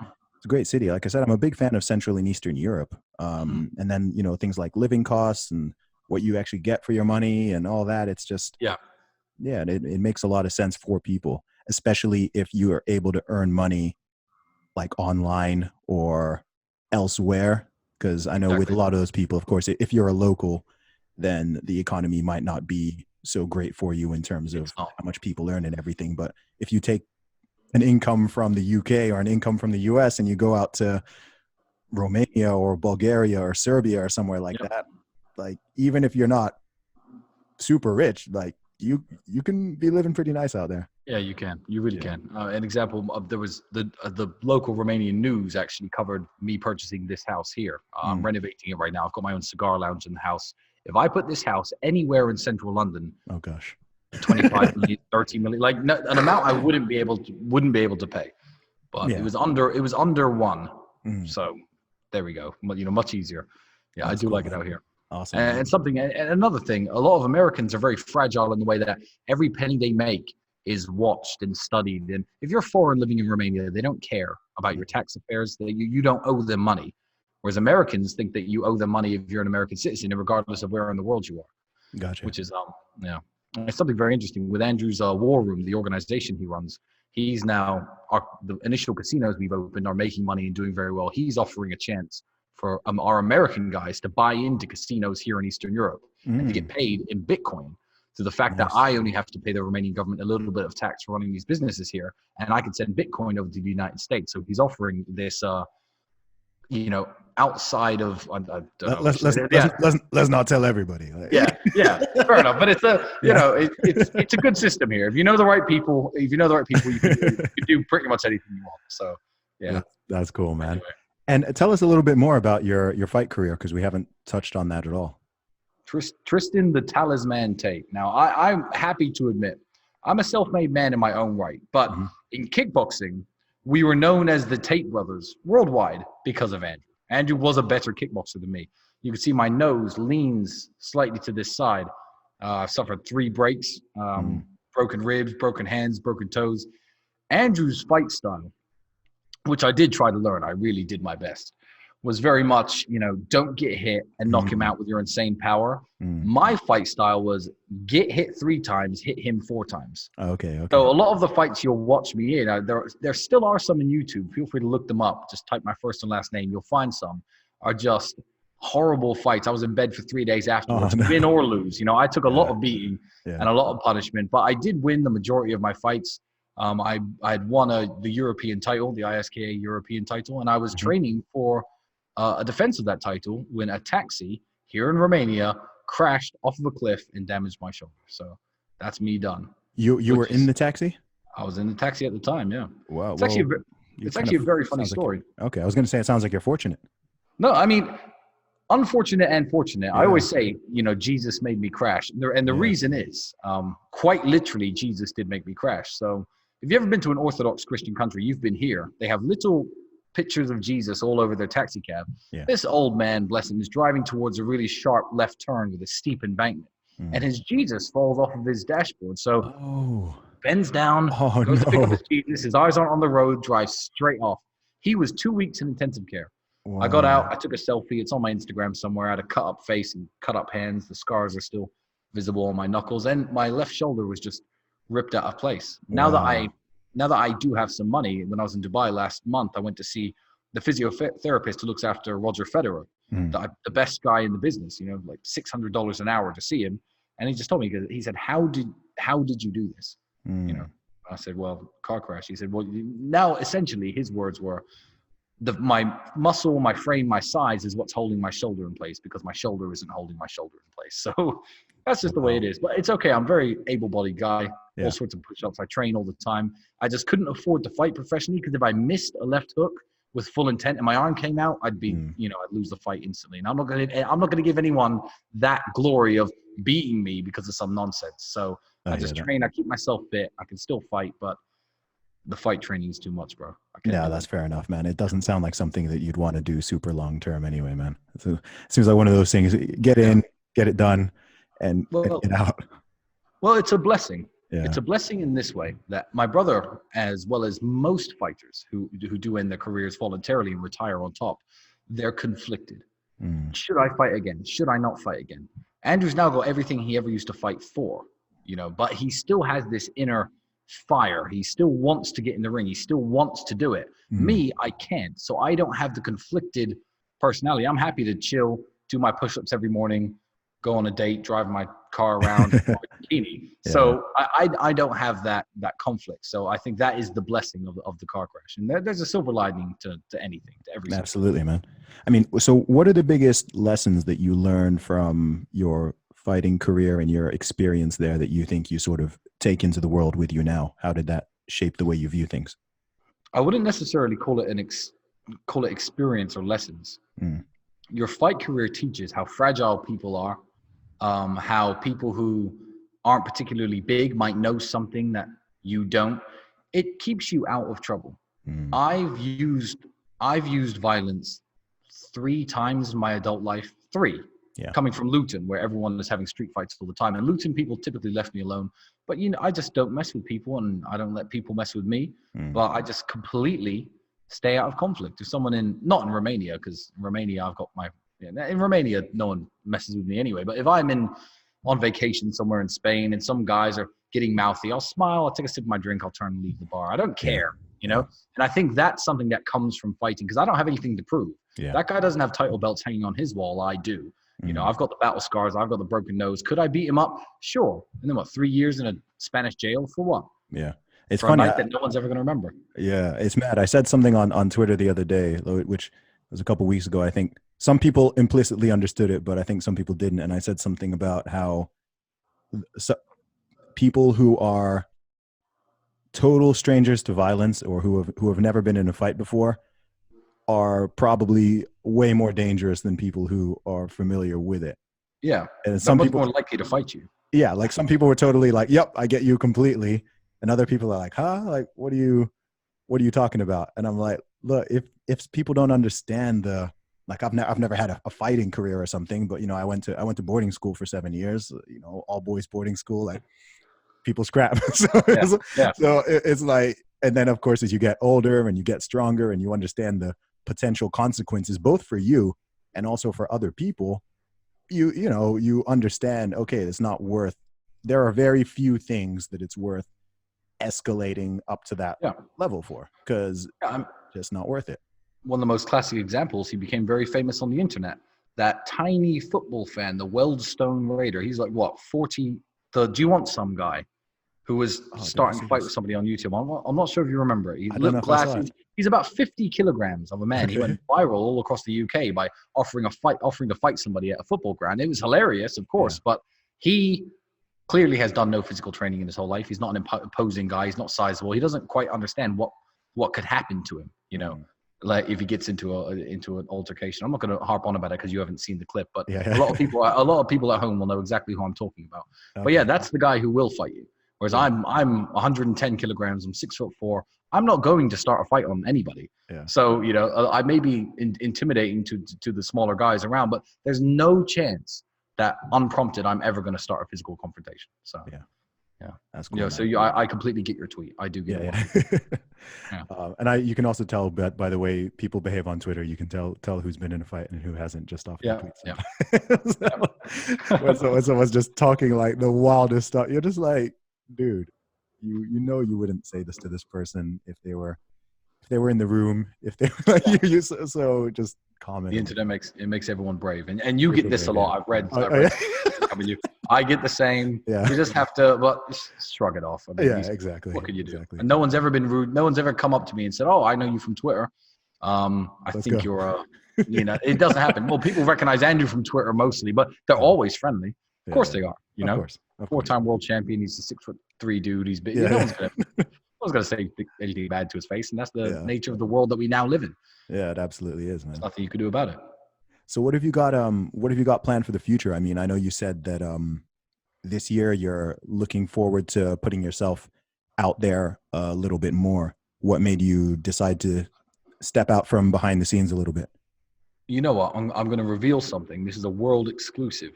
great city. Like I said, I'm a big fan of Central and Eastern Europe. And then, things like living costs and what you actually get for your money and all that. It's just, it makes a lot of sense for people, especially if you are able to earn money like online or elsewhere. Because I know with a lot of those people, of course, if you're a local, then the economy might not be so great for you in terms of how much people earn and everything. But if you take an income from the UK or an income from the US and you go out to Romania or Bulgaria or Serbia or somewhere like that, like even if you're not super rich, like you can be living pretty nice out there. Yeah, you can. You really can. An example of there was the local Romanian news actually covered me purchasing this house here. I'm renovating it right now. I've got my own cigar lounge in the house. If I put this house anywhere in central London, 25 million, 30 million, like an amount I wouldn't be able to pay. But it was under one. So there we go. Much easier. Yeah, That's I do cool, like it man. out here. Awesome, man. And another thing, a lot of Americans are very fragile in the way that every penny they make is watched and studied. And if you're foreign living in Romania, they don't care about your tax affairs. You don't owe them money. Whereas Americans think that you owe them money if you're an American citizen, regardless of where in the world you are. Gotcha. Which is, it's something very interesting. With Andrew's War Room, the organization he runs, he's now, the initial casinos we've opened are making money and doing very well. He's offering a chance for our American guys to buy into casinos here in Eastern Europe and to get paid in Bitcoin. So the fact that I only have to pay the Romanian government a little bit of tax for running these businesses here, and I can send Bitcoin over to the United States. So he's offering this, outside of, let's not tell everybody. Yeah, fair enough. But it's it's a good system here. If you know the right people, you can do pretty much anything you want. So yeah, that's cool, man. Anyway. And tell us a little bit more about your fight career, because we haven't touched on that at all. Tristan the Talisman Tate. Now, I'm happy to admit, I'm a self-made man in my own right. But in kickboxing, we were known as the Tate brothers worldwide because of Andrew. Andrew was a better kickboxer than me. You can see my nose leans slightly to this side. I've suffered 3 breaks, broken ribs, broken hands, broken toes. Andrew's fight style, which I did try to learn, I really did my best, was very much, don't get hit and knock him out with your insane power. My fight style was get hit 3 times, hit him 4 times. Okay. So a lot of the fights you'll watch me in, there still are some in YouTube. Feel free to look them up. Just type my first and last name. You'll find some are just horrible fights. I was in bed for 3 days afterwards, win or lose. I took a lot of beating and a lot of punishment, but I did win the majority of my fights. I had won the European title, the ISKA European title, and I was training for a defense of that title when a taxi here in Romania crashed off of a cliff and damaged my shoulder. So that's me done. You were in the taxi? I was in the taxi at the time, yeah. Wow. It's actually a very funny story. Okay, I was going to say it sounds like you're fortunate. No, I mean, unfortunate and fortunate. Yeah. I always say, Jesus made me crash. And the reason is, quite literally, Jesus did make me crash. So if you've ever been to an Orthodox Christian country, you've been here. They have little pictures of Jesus all over their taxi cab. Yeah. This old man, bless him, is driving towards a really sharp left turn with a steep embankment. And his Jesus falls off of his dashboard. So bends down, goes to pick up his Jesus. His eyes aren't on the road, drives straight off. He was 2 weeks in intensive care. Wow. I got out, I took a selfie. It's on my Instagram somewhere. I had a cut up face and cut up hands. The scars are still visible on my knuckles. And my left shoulder was just ripped out of place. Wow. Now that I do have some money, when I was in Dubai last month, I went to see the physiotherapist who looks after Roger Federer, the best guy in the business, like $600 an hour to see him. And he just told me, he said, how did you do this? I said, well, car crash. He said, well, now essentially his words were, my muscle, my frame, my size is what's holding my shoulder in place because my shoulder isn't holding my shoulder in place. So that's just the way it is. But it's okay. I'm a very able-bodied guy, all sorts of push-ups. I train all the time. I just couldn't afford to fight professionally because if I missed a left hook with full intent and my arm came out, I'd be, I'd lose the fight instantly. And I'm not going to give anyone that glory of beating me because of some nonsense. So I just train. I keep myself fit. I can still fight, but the fight training is too much, bro. Yeah, that's fair enough, man. It doesn't sound like something that you'd want to do super long term anyway, man. So it seems like one of those things, get in, get it done, and get out. Well, it's a blessing. Yeah. It's a blessing in this way that my brother, as well as most fighters who do end their careers voluntarily and retire on top, they're conflicted. Should I fight again? Should I not fight again? Andrew's now got everything he ever used to fight for, but he still has this inner fire. He still wants to get in the ring. He still wants to do it. Me, I can't. So I don't have the conflicted personality. I'm happy to chill, do my push-ups every morning, go on a date, drive my car around in a bikini. Yeah. So I don't have that conflict. So I think that is the blessing of the car crash. And there's a silver lining to anything, to everything. Absolutely, man. I mean, so what are the biggest lessons that you learned from your fighting career and your experience there that you think you sort of take into the world with you now? How did that shape the way you view things? I wouldn't necessarily call it call it experience or lessons. Your fight career teaches how fragile people are, how people who aren't particularly big might know something that you don't. It keeps you out of trouble. I've used violence 3 times in my adult life. 3. Yeah. Coming from Luton, where everyone is having street fights all the time. And Luton people typically left me alone. But, I just don't mess with people, and I don't let people mess with me. But I just completely stay out of conflict. If someone not in Romania, because in Romania, I've got in Romania, no one messes with me anyway. But if I'm on vacation somewhere in Spain and some guys are getting mouthy, I'll smile, I'll take a sip of my drink, I'll turn and leave the bar. I don't care, And I think that's something that comes from fighting, because I don't have anything to prove. Yeah. That guy doesn't have title belts hanging on his wall. I do. I've got the battle scars. I've got the broken nose. Could I beat him up? Sure. And then 3 years in a Spanish jail for what? Yeah. It's for funny. A night that no one's ever going to remember. Yeah. It's mad. I said something on Twitter the other day, which was a couple weeks ago. I think some people implicitly understood it, but I think some people didn't. And I said something about how people who are total strangers to violence, or who have never been in a fight before, are probably way more dangerous than people who are familiar with it. Yeah. And some people more likely to fight you. Yeah. Like some people were totally like, yep, I get you completely. And other people are like, huh? Like, what are you talking about? And I'm like, look, if people don't understand I've never had a fighting career or something, but I went to boarding school for 7 years, all boys boarding school, like people scrap. So it's like, and then of course, as you get older and you get stronger and you understand the potential consequences, both for you and also for other people, you understand, okay, it's not worth, there are very few things that it's worth escalating up to that level for, because just not worth it. One of the most classic examples, he became very famous on the internet. That tiny football fan, the Weldstone Raider, he's like, 40, the Do You Want Some guy, who was starting to fight with somebody on YouTube. I'm not sure if you remember it. He looked glasses. He's about 50 kilograms of a man. He went viral all across the UK by offering to fight somebody at a football ground. It was hilarious, of course, but he clearly has done no physical training in his whole life. He's not an imposing guy. He's not sizable. He doesn't quite understand what could happen to him, like if he gets into an altercation. I'm not going to harp on about it because you haven't seen the clip, but a lot of people at home will know exactly who I'm talking about. Okay. But yeah, that's the guy who will fight you. Whereas I'm 110 kilograms. I'm 6'4". I'm not going to start a fight on anybody. Yeah. So I may be intimidating to the smaller guys around, but there's no chance that unprompted I'm ever going to start a physical confrontation. So yeah, that's cool. So I completely get your tweet. I do get it. And you can also tell by the way people behave on Twitter, you can tell who's been in a fight and who hasn't just off the tweets. When someone's just talking like the wildest stuff, you're just like, dude, you wouldn't say this to this person if they were in the room, if they were like you. So just comment. The internet makes everyone brave, and you get this a lot. I've read I get the same. Yeah. You just have to shrug it off. I mean, exactly. What could you do? Exactly. And no one's ever been rude. No one's ever come up to me and said, "Oh, I know you from Twitter. You're a." It doesn't happen. Well, people recognize Andrew from Twitter mostly, but they're always friendly. Of course they are. Of course. 4-time world champion. He's a 6'3" dude. He's big. No one's gonna say anything bad to his face, and that's the nature of the world that we now live in. Yeah, it absolutely is, man. There's nothing you could do about it. So what have you got planned for the future? I mean, I know you said that this year you're looking forward to putting yourself out there a little bit more. What made you decide to step out from behind the scenes a little bit? You know what? I'm going to reveal something. This is a world exclusive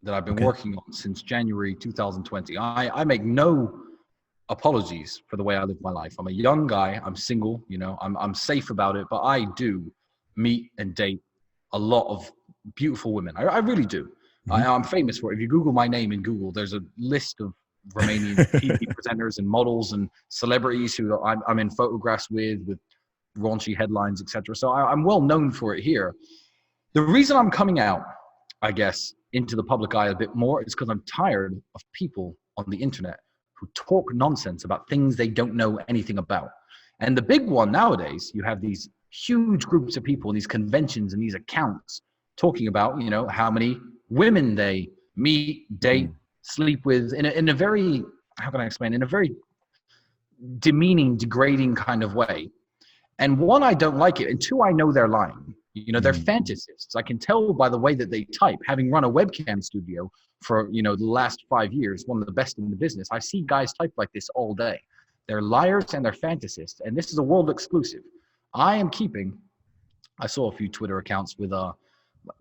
that I've been working on since January 2020. I make no apologies for the way I live my life. I'm a young guy. I'm single. I'm safe about it, but I do meet and date a lot of beautiful women. I really do. Mm-hmm. I'm famous for it. If you Google my name in Google, there's a list of Romanian TV presenters and models and celebrities who I'm in photographs with raunchy headlines, etc. So I'm well known for it here. The reason I'm coming out, I guess, into the public eye a bit more is because I'm tired of people on the internet who talk nonsense about things they don't know anything about. And the big one nowadays, you have these huge groups of people, these conventions and these accounts talking about, how many women they meet, date, sleep with in a very, how can I explain, in a very demeaning, degrading kind of way. And one, I don't like it. And two, I know they're lying. They're fantasists. I can tell by the way that they type. Having run a webcam studio for, the last 5 years, one of the best in the business, I see guys type like this all day. They're liars and they're fantasists. And this is a world exclusive. I am keeping I saw a few Twitter accounts with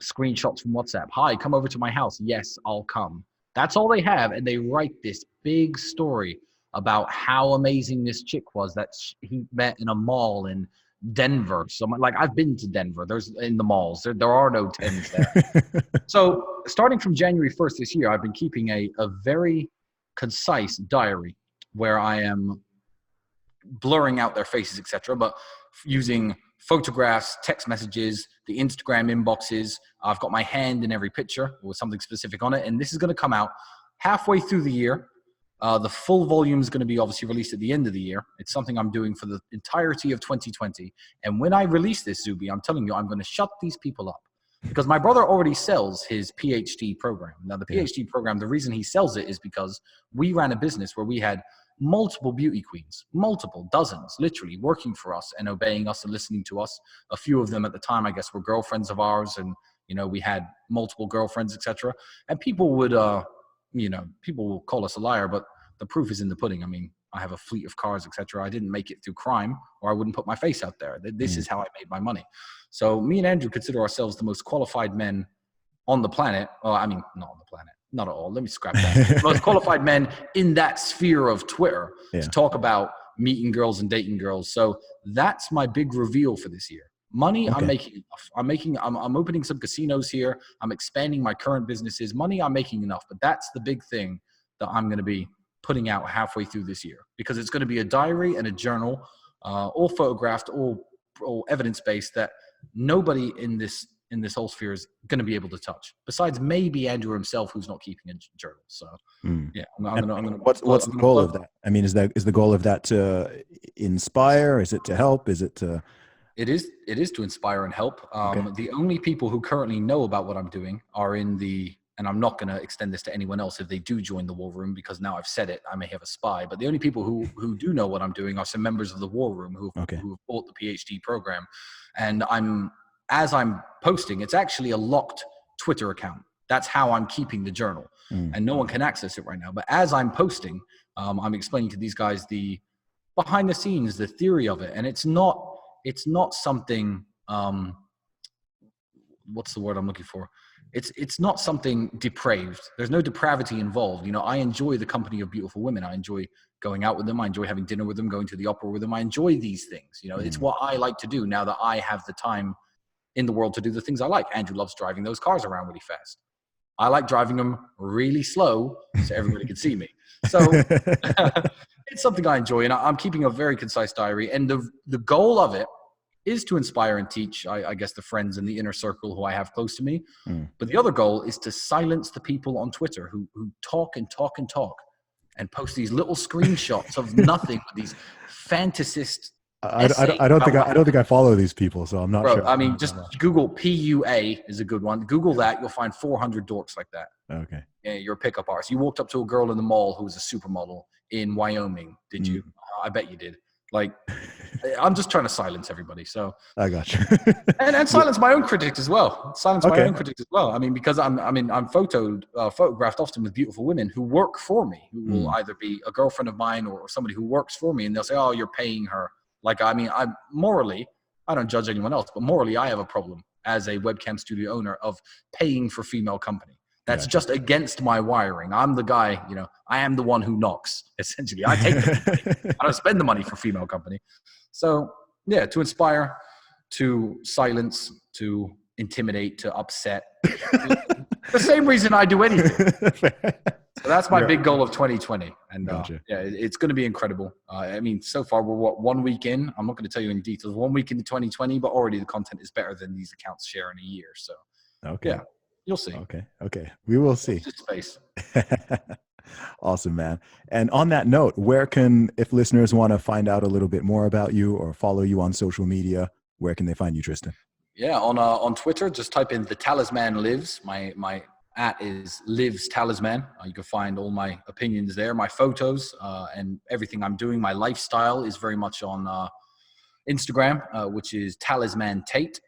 screenshots from WhatsApp. Hi, come over to my house. Yes, I'll come. That's all they have. And they write this big story about how amazing this chick was that he met in a mall in Denver. So like, I've been to Denver. There's in the malls. There are no Tens there. So starting from January 1st this year, I've been keeping a very concise diary where I am blurring out their faces, etc., but using photographs, text messages, the Instagram inboxes. I've got my hand in every picture with something specific on it, and this is going to come out halfway through the year. The full volume is going to be obviously released at the end of the year. It's something I'm doing for the entirety of 2020. And when I release this, Zuby, I'm telling you, I'm going to shut these people up. Because my brother already sells his PhD program. Now, the PhD program, the reason he sells it is because we ran a business where we had multiple beauty queens, multiple, dozens, literally working for us and obeying us and listening to us. A few of them at the time, I guess, were girlfriends of ours. And, you know, we had multiple girlfriends, etc. And people would, you know, people will call us a liar, but the proof is in the pudding. I mean, I have a fleet of cars, etc. I didn't make it through crime, or I wouldn't put my face out there. This is how I made my money. So me and Andrew consider ourselves the most qualified men on the planet. I mean, not on the planet, not at all. Let me scrap that. Most qualified men in that sphere of Twitter to talk about meeting girls and dating girls. So that's my big reveal for this year. Money, I'm making enough. I'm opening some casinos here. I'm expanding my current businesses. Money, I'm making enough. But that's the big thing that I'm going to be putting out halfway through this year, because it's going to be a diary and a journal, all photographed, all evidence-based, that nobody in this whole sphere is going to be able to touch, besides maybe Andrew himself, who's not keeping a journal. So yeah, I'm gonna what's the goal of that? I mean, is the goal of that to inspire? Is it to help? Is it to... It is to inspire and help. The only people who currently know about what I'm doing are and I'm not going to extend this to anyone else if they do join the war room, because now I've said it, I may have a spy. But the only people who do know what I'm doing are some members of the war room who have bought the PhD program. And as I'm posting, it's actually a locked Twitter account. That's how I'm keeping the journal, and no one can access it right now. But as I'm posting, I'm explaining to these guys the behind the scenes, the theory of it. And it's not something, what's the word I'm looking for? It's not something depraved. There's no depravity involved. You know, I enjoy the company of beautiful women. I enjoy going out with them. I enjoy having dinner with them, going to the opera with them. I enjoy these things. You know, it's what I like to do now that I have the time in the world to do the things I like. Andrew loves driving those cars around really fast. I like driving them really slow so everybody can see me. So it's something I enjoy, and I'm keeping a very concise diary. And the goal of it is to inspire and teach, I guess, the friends in the inner circle who I have close to me. But the other goal is to silence the people on Twitter who talk and talk and talk and post these little screenshots of nothing with these fantasist. I don't think I follow these people, so I'm not sure. I mean, just Google PUA is a good one. Google that, you'll find 400 dorks like that. Okay. Yeah, you're a pickup artist. You walked up to a girl in the mall who was a supermodel in Wyoming, did you? I bet you did. Like, I'm just trying to silence everybody. So I got you. and silence my own critics as well. My own critics as well. I mean, because I'm photographed often with beautiful women who work for me, who will either be a girlfriend of mine or somebody who works for me, and they'll say, "Oh, you're paying her." Like, I mean, I don't judge anyone else, but morally, I have a problem as a webcam studio owner of paying for female company. That's just against my wiring. I'm the guy, you know, I am the one who knocks, essentially. I take the money. I don't spend the money for female company. So, yeah, to inspire, to silence, to intimidate, to upset. The same reason I do anything. So that's my big goal of 2020. And yeah, it's going to be incredible. I mean, so far we're 1 week in. I'm not going to tell you any details. 1 week into 2020, but already the content is better than these accounts share in a year. So, yeah. You'll see. Okay. We will see. Space. Awesome, man. And on that note, if listeners want to find out a little bit more about you or follow you on social media, where can they find you, Tristan? Yeah, on Twitter, just type in The Talisman Lives. My @ is Lives Talisman. You can find all my opinions there, my photos, and everything I'm doing. My lifestyle is very much on Instagram, which is Talisman Tate.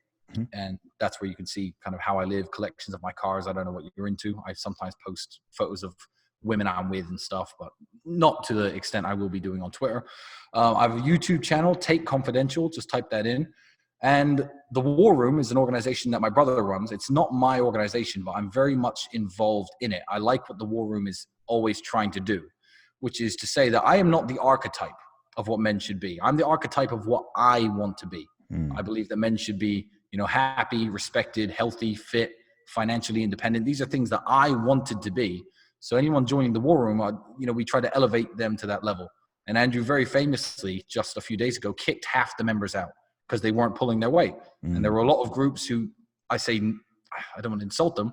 And that's where you can see kind of how I live, collections of my cars. I don't know what you're into. I sometimes post photos of women I'm with and stuff, but not to the extent I will be doing on Twitter. I have a YouTube channel, Tate Confidential. Just type that in. And the War Room is an organization that my brother runs. It's not my organization, but I'm very much involved in it. I like what the War Room is always trying to do, which is to say that I am not the archetype of what men should be. I'm the archetype of what I want to be. I believe that men should be, happy, respected, healthy, fit, financially independent. These are things that I wanted to be. So anyone joining the War Room, we try to elevate them to that level. And Andrew very famously, just a few days ago, kicked half the members out because they weren't pulling their weight. And there were a lot of groups who, I don't want to insult them,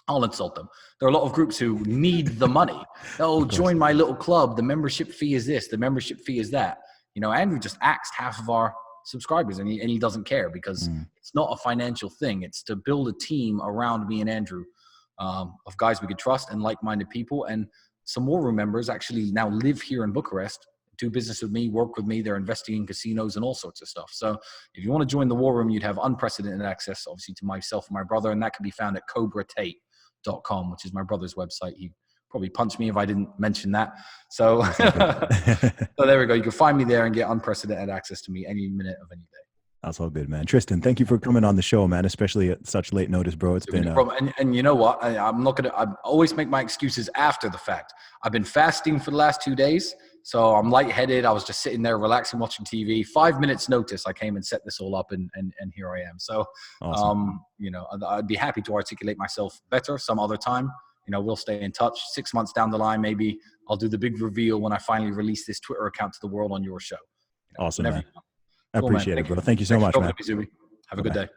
I'll insult them. There are a lot of groups who need the money. Oh, join my little club. The membership fee is this. The membership fee is that. Andrew just axed half of our subscribers, and he doesn't care because it's not a financial thing. It's to build a team around me and Andrew of guys we could trust and like-minded people. And some War Room members actually now live here in Bucharest, do business with me, work with me. They're investing in casinos and all sorts of stuff. So if you want to join the War Room, you'd have unprecedented access, obviously, to myself and my brother, and that can be found at cobratate.com, which is my brother's website. He probably punch me if I didn't mention that. So, so there we go. You can find me there and get unprecedented access to me any minute of any day. That's all good, man. Tristan, thank you for coming on the show, man, especially at such late notice, bro. It's been and you know what? I always make my excuses after the fact. I've been fasting for the last 2 days, so I'm lightheaded. I was just sitting there relaxing, watching TV. 5 minutes notice, I came and set this all up, and here I am. So, awesome. I'd be happy to articulate myself better some other time. We'll stay in touch. 6 months down the line, maybe I'll do the big reveal when I finally release this Twitter account to the world on your show. Awesome, man. I appreciate it, bro. Thank you so much, man. Have a good day.